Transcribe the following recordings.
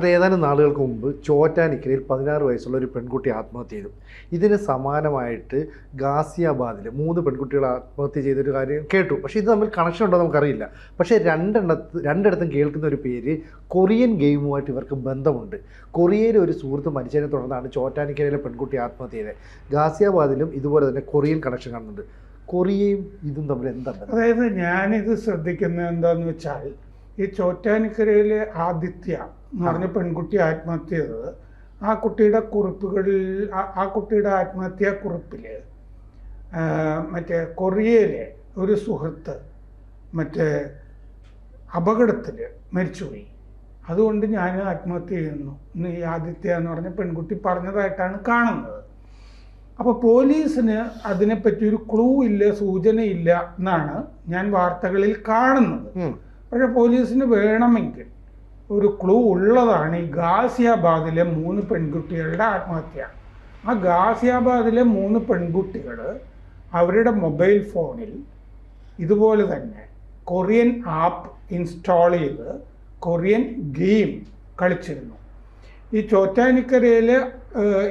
ഏതാനും നാളുകൾക്ക് മുമ്പ് ചോറ്റാനിക്കരയിൽ 16 വയസ്സുള്ള ഒരു പെൺകുട്ടി ആത്മഹത്യ ചെയ്തു. ഇതിന് സമാനമായിട്ട് ഗാസിയാബാദിൽ 3 പെൺകുട്ടികൾ ആത്മഹത്യ ചെയ്തൊരു കാര്യം കേട്ടു. പക്ഷേ ഇത് തമ്മിൽ കണക്ഷൻ ഉണ്ടോ നമുക്കറിയില്ല. പക്ഷേ രണ്ടിടത്തും കേൾക്കുന്ന ഒരു പേര് കൊറിയൻ ഗെയിമുമായിട്ട് ഇവർക്ക് ബന്ധമുണ്ട്. കൊറിയയിലെ ഒരു സുഹൃത്ത് മരിച്ചതിനെ തുടർന്നാണ് ചോറ്റാനിക്കരയിലെ പെൺകുട്ടി ആത്മഹത്യ ചെയ്തത്. ഗാസിയാബാദിലും ഇതുപോലെ തന്നെ കൊറിയൻ കണക്ഷൻ കാണുന്നുണ്ട്. കൊറിയയും ഇതും തമ്മിൽ എന്താണ്? അതായത് ഞാനിത് ശ്രദ്ധിക്കുന്നത് എന്താണെന്ന് വെച്ചാൽ, ഈ ചോറ്റാനിക്കരയിലെ ആദിത്യ എന്ന് പറഞ്ഞ പെൺകുട്ടി ആത്മഹത്യ ചെയ്തത്, ആ കുട്ടിയുടെ കുറിപ്പുകളിൽ, ആ കുട്ടിയുടെ ആത്മഹത്യാ കുറിപ്പിൽ മറ്റേ കൊറിയയിലെ ഒരു സുഹൃത്ത് മറ്റേ അപകടത്തിൽ മരിച്ചുപോയി, അതുകൊണ്ട് ഞാൻ ആത്മഹത്യ ചെയ്യുന്നു എന്ന് ഈ ആദിത്യ എന്ന് പറഞ്ഞ പെൺകുട്ടി പറഞ്ഞതായിട്ടാണ് കാണുന്നത്. അപ്പോൾ പോലീസിന് അതിനെപ്പറ്റി ഒരു ക്ലൂ ഇല്ല, സൂചനയില്ല എന്നാണ് ഞാൻ വാർത്തകളിൽ കാണുന്നത്. പക്ഷെ പോലീസിന് വേണമെങ്കിൽ ഒരു ക്ലൂ ഉള്ളതാണ് ഈ ഗാസിയാബാദിലെ 3 പെൺകുട്ടികളുടെ ആത്മഹത്യ. ആ ഗാസിയാബാദിലെ 3 പെൺകുട്ടികൾ അവരുടെ മൊബൈൽ ഫോണിൽ ഇതുപോലെ തന്നെ കൊറിയൻ ആപ്പ് ഇൻസ്റ്റാൾ ചെയ്ത് കൊറിയൻ ഗെയിം കളിച്ചിരുന്നു. ഈ ചോറ്റാനിക്കരയിൽ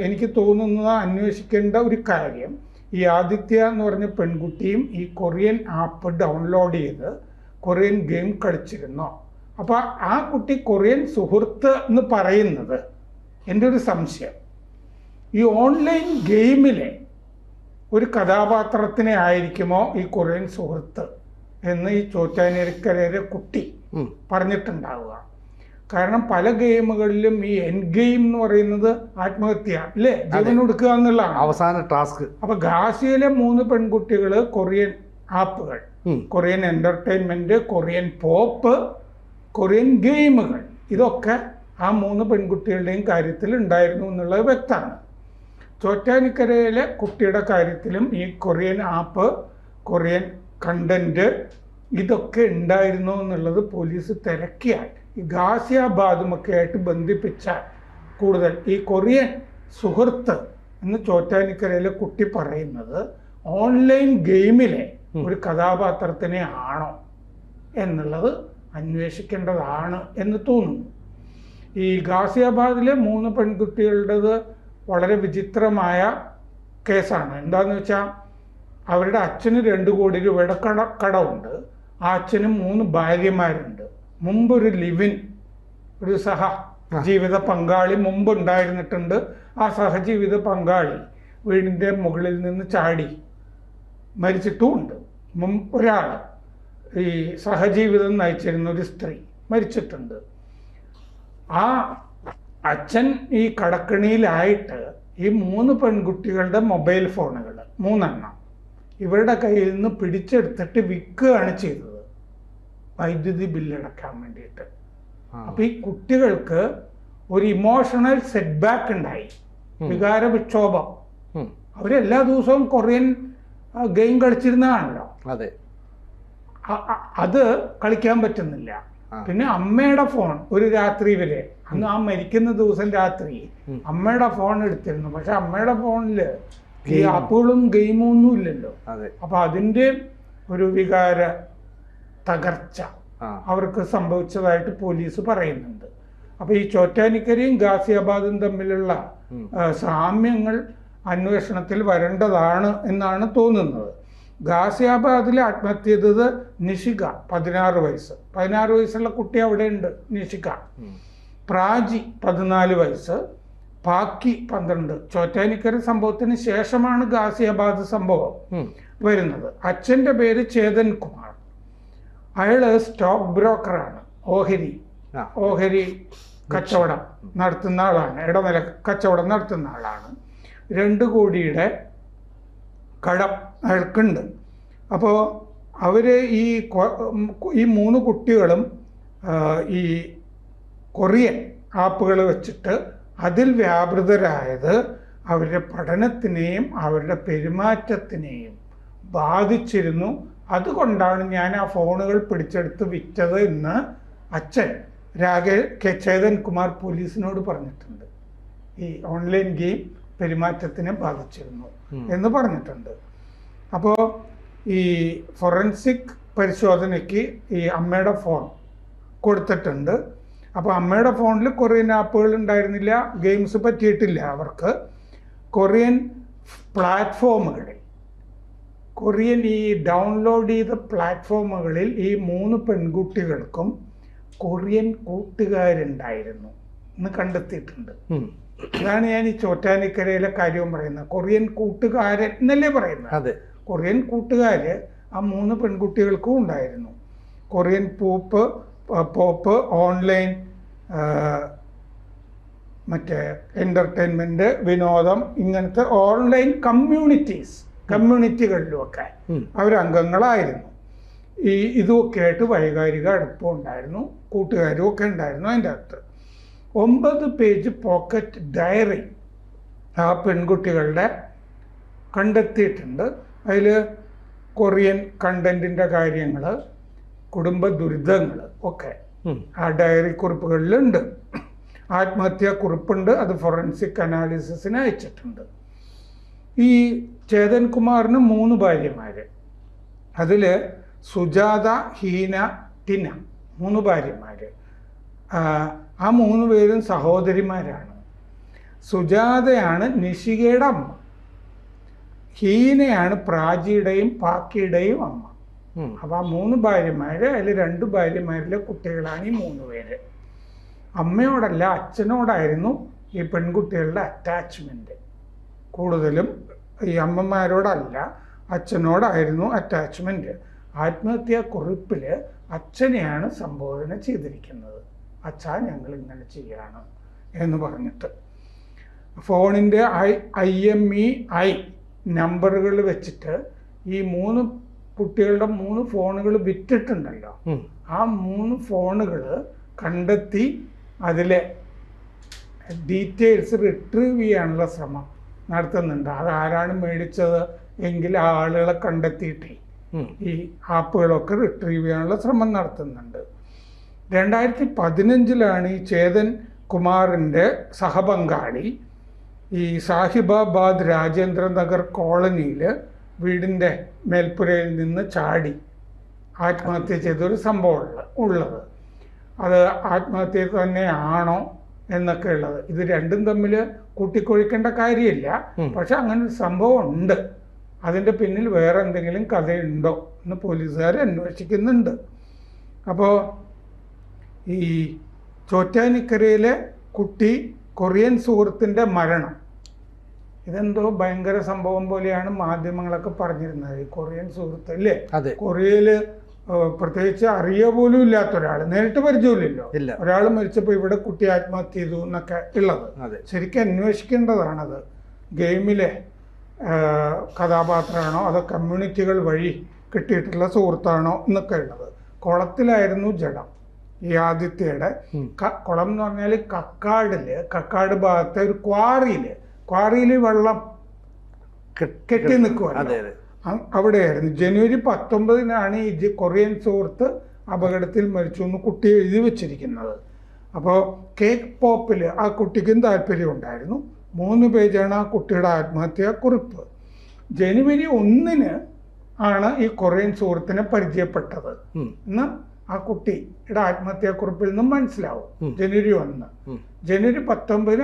എനിക്ക് തോന്നുന്നത് അന്വേഷിക്കേണ്ട ഒരു കാര്യം, ഈ ആദിത്യ എന്ന് പറഞ്ഞ പെൺകുട്ടിയും ഈ കൊറിയൻ ആപ്പ് ഡൗൺലോഡ് ചെയ്ത് കൊറിയൻ ഗെയിം കളിച്ചിരുന്നോ? അപ്പോൾ ആ കുട്ടി കൊറിയൻ സുഹൃത്ത് എന്ന് പറയുന്നത് എൻ്റെ ഒരു സംശയം, ഈ ഓൺലൈൻ ഗെയിമിലെ ഒരു കഥാപാത്രത്തിനെ ആയിരിക്കുമോ ഈ കൊറിയൻ സുഹൃത്ത് എന്ന് ഈ ചോറ്റാനിക്കരയിലെ കുട്ടി പറഞ്ഞിട്ടുണ്ടാവുക. കാരണം പല ഗെയിമുകളിലും ഈ എൻഡ് ഗെയിം എന്ന് പറയുന്നത് ആത്മഹത്യ അല്ലേ, ജീവൻ കൊടുക്കുക എന്നുള്ളതാണ് അവസാന ടാസ്ക്. അപ്പൊ ഗാസിയിലെ 3 പെൺകുട്ടികൾ കൊറിയൻ ആപ്പുകൾ, Korean entertainment, Korean pop, Korean ഗെയിമുകൾ, ഇതൊക്കെ ആ 3 പെൺകുട്ടികളുടെയും കാര്യത്തിൽ ഉണ്ടായിരുന്നു എന്നുള്ളത് വ്യക്തമാണ്. ചോറ്റാനിക്കരയിലെ കുട്ടിയുടെ കാര്യത്തിലും ഈ കൊറിയൻ ആപ്പ്, കൊറിയൻ കണ്ടന്റ് ഇതൊക്കെ ഉണ്ടായിരുന്നു എന്നുള്ളത് പോലീസ് തിരക്കിയാൽ, ഈ ഗാസിയാബാദുമൊക്കെ ആയിട്ട് ബന്ധിപ്പിച്ചാൽ കൂടുതൽ ഈ കൊറിയൻ സുഹൃത്ത് എന്ന് ചോറ്റാനിക്കരയിലെ കുട്ടി പറയുന്നത് ഓൺലൈൻ ഗെയിമിലെ ഒരു കഥാപാത്രത്തിനെ ആണോ എന്നുള്ളത് അന്വേഷിക്കേണ്ടതാണ് എന്ന് തോന്നുന്നു. ഈ ഗാസിയാബാദിലെ 3 പെൺകുട്ടികളുടേത് വളരെ വിചിത്രമായ കേസാണ്. എന്താണെന്ന് വെച്ചാൽ, അവരുടെ അച്ഛന് 2 കോടി രൂപയുടെ കടമുണ്ട്. ആ അച്ഛന് 3 ഭാര്യമാരുണ്ട്. മുമ്പൊരു ലിവിൻ, ഒരു ജീവിത പങ്കാളി മുമ്പ് ഉണ്ടായിരുന്നിട്ടുണ്ട്. ആ സഹജീവിത പങ്കാളി വീടിൻ്റെ മുകളിൽ നിന്ന് ചാടി മരിച്ചിട്ടുമുണ്ട്. ഒരാൾ, ഈ സഹജീവിതം നയിച്ചിരുന്ന ഒരു സ്ത്രീ മരിച്ചിട്ടുണ്ട്. ആ അച്ഛൻ ഈ കടക്കണിയിലായിട്ട് ഈ 3 പെൺകുട്ടികളുടെ മൊബൈൽ ഫോണുകൾ 3 ഇവരുടെ കയ്യിൽ നിന്ന് പിടിച്ചെടുത്തിട്ട് വിൽക്കുകയാണ് ചെയ്തത്, വൈദ്യുതി ബില്ലടക്കാൻ വേണ്ടിയിട്ട്. അപ്പം ഈ കുട്ടികൾക്ക് ഒരു ഇമോഷണൽ സെറ്റ് ബാക്ക് ഉണ്ടായി, വികാര വിക്ഷോഭം. അവരെല്ലാ ദിവസവും കൊറിയൻ ഗെയിം കളിച്ചിരുന്നതാണല്ലോ, അത് കളിക്കാൻ പറ്റുന്നില്ല. പിന്നെ അമ്മയുടെ ഫോൺ ഒരു രാത്രി വരെ, അന്ന് ആ മരിക്കുന്ന ദിവസം രാത്രി അമ്മയുടെ ഫോൺ എടുത്തിരുന്നു. പക്ഷെ അമ്മയുടെ ഫോണില് ഈ ആപ്പുകളും ഗെയിമും ഒന്നും ഇല്ലല്ലോ. അപ്പൊ അതിൻ്റെ ഒരു വികാര തകർച്ച അവർക്ക് സംഭവിച്ചതായിട്ട് പോലീസ് പറയുന്നുണ്ട്. അപ്പൊ ഈ ചോറ്റാനിക്കരയും ഗാസിയാബാദും തമ്മിലുള്ള സാമ്യങ്ങൾ അന്വേഷണത്തിൽ വരേണ്ടതാണ് എന്നാണ് തോന്നുന്നത്. ഗാസിയാബാദിൽ ആത്മഹത്യ ചെയ്തത് നിഷിക, 16 വയസ്സ്. 16 വയസ്സുള്ള കുട്ടി അവിടെ ഉണ്ട്, നിഷിക. പ്രാജി 14 വയസ്സ്, പാക്കി 12. ചോറ്റാനിക്കര സംഭവത്തിന് ശേഷമാണ് ഗാസിയാബാദ് സംഭവം വരുന്നത്. അച്ഛൻ്റെ പേര് ചേതൻ കുമാർ. അയാള് സ്റ്റോക്ക് ബ്രോക്കറാണ്, ഓഹരി കച്ചവടം നടത്തുന്ന ആളാണ്, ഇടനില കച്ചവടം നടത്തുന്ന ആളാണ്. 2 കോടിയുടെ കടം അയാൾക്കുണ്ട്. അപ്പോൾ അവർ ഈ 3 കുട്ടികളും ഈ കൊറിയൻ ആപ്പുകൾ വെച്ചിട്ട് അതിൽ വ്യാപൃതരായത് അവരുടെ പഠനത്തിനെയും അവരുടെ പെരുമാറ്റത്തിനെയും ബാധിച്ചിരുന്നു. അതുകൊണ്ടാണ് ഞാൻ ആ ഫോണുകൾ പിടിച്ചെടുത്ത് വിറ്റത് എന്ന് അച്ഛൻ ചേതൻ കുമാർ പോലീസിനോട് പറഞ്ഞിട്ടുണ്ട്. ഈ ഓൺലൈൻ ഗെയിം പെരുമാറ്റത്തിനെ ബാധിച്ചിരുന്നു എന്ന് പറഞ്ഞിട്ടുണ്ട്. അപ്പോൾ ഈ ഫോറൻസിക് പരിശോധനയ്ക്ക് ഈ അമ്മയുടെ ഫോൺ കൊടുത്തിട്ടുണ്ട്. അപ്പോൾ അമ്മയുടെ ഫോണിൽ കൊറിയൻ ആപ്പുകൾ ഉണ്ടായിരുന്നില്ല, ഗെയിംസ് പറ്റിയിട്ടില്ല അവർക്ക്. കൊറിയൻ പ്ലാറ്റ്ഫോമുകളിൽ, കൊറിയൻ ഈ ഡൗൺലോഡ് ചെയ്ത പ്ലാറ്റ്ഫോമുകളിൽ ഈ 3 പെൺകുട്ടികൾക്കും കൊറിയൻ കൂട്ടുകാരുണ്ടായിരുന്നു എന്ന് കണ്ടെത്തിയിട്ടുണ്ട്. അതാണ് ഞാൻ ഈ ചോറ്റാനിക്കരയിലെ കാര്യവും പറയുന്നത്. കൊറിയൻ കൂട്ടുകാരൻ എന്നല്ലേ പറയുന്നത്. കൊറിയൻ കൂട്ടുകാര് ആ 3 പെൺകുട്ടികൾക്കും ഉണ്ടായിരുന്നു. കൊറിയൻ പോപ്പ് ഓൺലൈൻ മറ്റേ എൻ്റർടൈൻമെൻറ്റ്, വിനോദം, ഇങ്ങനത്തെ ഓൺലൈൻ കമ്മ്യൂണിറ്റികളിലുമൊക്കെ അവരംഗങ്ങളായിരുന്നു. ഇതുമൊക്കെ ആയിട്ട് വൈകാരിക അടുപ്പം ഉണ്ടായിരുന്നു, കൂട്ടുകാരും ഒക്കെ ഉണ്ടായിരുന്നു. അതിൻ്റെ അകത്ത് 9 പേജ് പോക്കറ്റ് ഡയറി ആ പെൺകുട്ടികളുടെ കണ്ടെത്തിയിട്ടുണ്ട്. അതിൽ കൊറിയൻ കണ്ടൻറ്റിൻ്റെ കാര്യങ്ങൾ, കുടുംബ ദുരിതങ്ങൾ ഒക്കെ ആ ഡയറി കുറിപ്പുകളിലുണ്ട്. ആത്മഹത്യാ കുറിപ്പുണ്ട്, അത് ഫോറൻസിക് അനാലിസിസിന് അയച്ചിട്ടുണ്ട്. ഈ ചേതൻ കുമാറിന് 3 ഭാര്യമാർ. അതിൽ സുജാത, ഹീന, ടിന 3 ഭാര്യമാർ. ആ 3 പേരും സഹോദരിമാരാണ്. സുജാതയാണ് നിഷികയുടെ അമ്മ, ഹീനയാണ് പ്രാചിയുടെയും പാക്കിയുടെയും അമ്മ. അപ്പോൾ ആ 3 ഭാര്യമാർ, അതിൽ 2 ഭാര്യമാരിലെ കുട്ടികളാണ് ഈ 3 പേര്. അമ്മയോടല്ല അച്ഛനോടായിരുന്നു ഈ പെൺകുട്ടികളുടെ അറ്റാച്ച്മെൻറ്റ് കൂടുതലും. ഈ അമ്മമാരോടല്ല, അച്ഛനോടായിരുന്നു അറ്റാച്ച്മെൻറ്റ്. ആത്മഹത്യാ കുറിപ്പിൽ അച്ഛനെയാണ് സംബോധന ചെയ്തിരിക്കുന്നത്. അച്ഛാ ഞങ്ങൾ ഇങ്ങനെ ചെയ്യാണ് എന്ന് പറഞ്ഞിട്ട്. ഫോണിൻ്റെ IMEI നമ്പറുകൾ വെച്ചിട്ട് ഈ 3 കുട്ടികളുടെ 3 ഫോണുകൾ വിറ്റിട്ടുണ്ടല്ലോ, ആ 3 ഫോണുകൾ കണ്ടെത്തി അതിലെ ഡീറ്റെയിൽസ് റിട്രീവ് ചെയ്യാനുള്ള ശ്രമം നടത്തുന്നുണ്ട്. അതാരാണ് മേടിച്ചത് എങ്കിൽ ആ ആളുകളെ കണ്ടെത്തിയിട്ടേ ഈ ആപ്പുകളൊക്കെ റിട്രീവ് ചെയ്യാനുള്ള ശ്രമം നടത്തുന്നുണ്ട്. 2015 ഈ ചേതൻ കുമാറിൻ്റെ സഹപങ്കാളി ഈ സാഹിബാബാദ് രാജേന്ദ്ര നഗർ കോളനിയിൽ വീടിൻ്റെ മേൽപ്പുരയിൽ നിന്ന് ചാടി ആത്മഹത്യ ചെയ്തൊരു സംഭവം ഉള്ളത്. അത് ആത്മഹത്യ തന്നെയാണോ എന്നൊക്കെ ഉള്ളത്, ഇത് രണ്ടും തമ്മിൽ കൂട്ടിക്കൊഴിക്കേണ്ട കാര്യമില്ല. പക്ഷെ അങ്ങനെ ഒരു സംഭവം ഉണ്ട്. അതിൻ്റെ പിന്നിൽ വേറെ എന്തെങ്കിലും കഥയുണ്ടോ എന്ന് പോലീസുകാർ അന്വേഷിക്കുന്നുണ്ട്. അപ്പോൾ ഈ ചോറ്റാനിക്കരയിലെ കുട്ടി കൊറിയൻ സുഹൃത്തിൻ്റെ മരണം, ഇതെന്തോ ഭയങ്കര സംഭവം പോലെയാണ് മാധ്യമങ്ങളൊക്കെ പറഞ്ഞിരുന്നത്. ഈ കൊറിയൻ സുഹൃത്ത് അല്ലേ, കൊറിയയിൽ പ്രത്യേകിച്ച് അറിയ പോലും ഇല്ലാത്ത ഒരാൾ, നേരിട്ട് പരിചയമില്ലല്ലോ, ഒരാൾ മരിച്ചപ്പോൾ ഇവിടെ കുട്ടി ആത്മഹത്യ ചെയ്തു എന്നൊക്കെ ഉള്ളത് ശരിക്കും അന്വേഷിക്കേണ്ടതാണത്. ഗെയിമിലെ കഥാപാത്രമാണോ അതോ കമ്മ്യൂണിറ്റികൾ വഴി കിട്ടിയിട്ടുള്ള സുഹൃത്താണോ എന്നൊക്കെ ഉള്ളത്. കുളത്തിലായിരുന്നു ജഡം ഈ ആദിത്യയുടെ. കുളം എന്ന് പറഞ്ഞാൽ കക്കാട് ഭാഗത്തെ ഒരു ക്വാറിയിൽ വെള്ളം കെട്ടി നിൽക്കുമല്ലോ, അവിടെയായിരുന്നു. ജനുവരി 19 ഈ കൊറിയൻ സുഹൃത്ത് അപകടത്തിൽ മരിച്ചു എന്ന് കുട്ടി എഴുതി വെച്ചിരിക്കുന്നത്. അപ്പോൾ കേക്ക് പോപ്പിൽ ആ കുട്ടിക്കും താല്പര്യമുണ്ടായിരുന്നു. 3 പേജാണ് ആ കുട്ടിയുടെ ആത്മഹത്യാ കുറിപ്പ്. ജനുവരി 1 ആണ് ഈ കൊറിയൻ സുഹൃത്തിനെ പരിചയപ്പെട്ടത് എന്ന് ആ കുട്ടിയുടെ ആത്മഹത്യാക്കുറിപ്പിൽ നിന്നും മനസ്സിലാവും. ജനുവരി 1. ജനുവരി 19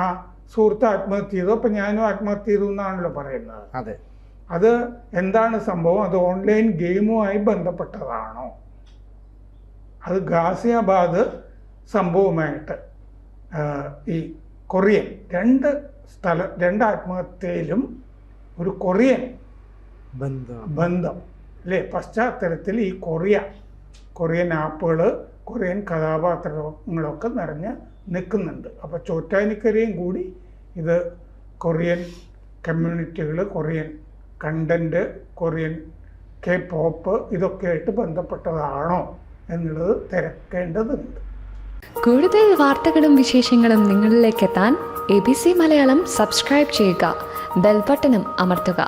ആ സുഹൃത്ത് ആത്മഹത്യ ചെയ്തു. അപ്പം ഞാനും ആത്മഹത്യ ചെയ്തു എന്നാണല്ലോ പറയുന്നത്. അത് എന്താണ് സംഭവം? അത് ഓൺലൈൻ ഗെയിമുമായി ബന്ധപ്പെട്ടതാണോ? അത് ഗാസിയാബാദ് സംഭവമായിട്ട് ഈ കൊറിയൻ രണ്ട് ആത്മഹത്യയിലും ഒരു കൊറിയൻ ബന്ധം അല്ലേ പശ്ചാത്തലത്തിൽ ഈ കൊറിയൻ ആപ്പുകൾ, കൊറിയൻ കഥാപാത്രങ്ങളൊക്കെ നിറഞ്ഞ് നിൽക്കുന്നുണ്ട്. അപ്പോൾ ചോറ്റാനിക്കരയും കൂടി ഇത് കൊറിയൻ കമ്മ്യൂണിറ്റികൾ, കൊറിയൻ കണ്ടൻറ്റ്, കൊറിയൻ പോപ്പ് ഇതൊക്കെ ആയിട്ട് ബന്ധപ്പെട്ടതാണോ എന്നുള്ളത് തിരക്കേണ്ടതുണ്ട്. കൂടുതൽ വാർത്തകളും വിശേഷങ്ങളും നിങ്ങളിലേക്ക് എത്താൻ ABC മലയാളം സബ്സ്ക്രൈബ് ചെയ്യുക, ബെൽ ബട്ടണും അമർത്തുക.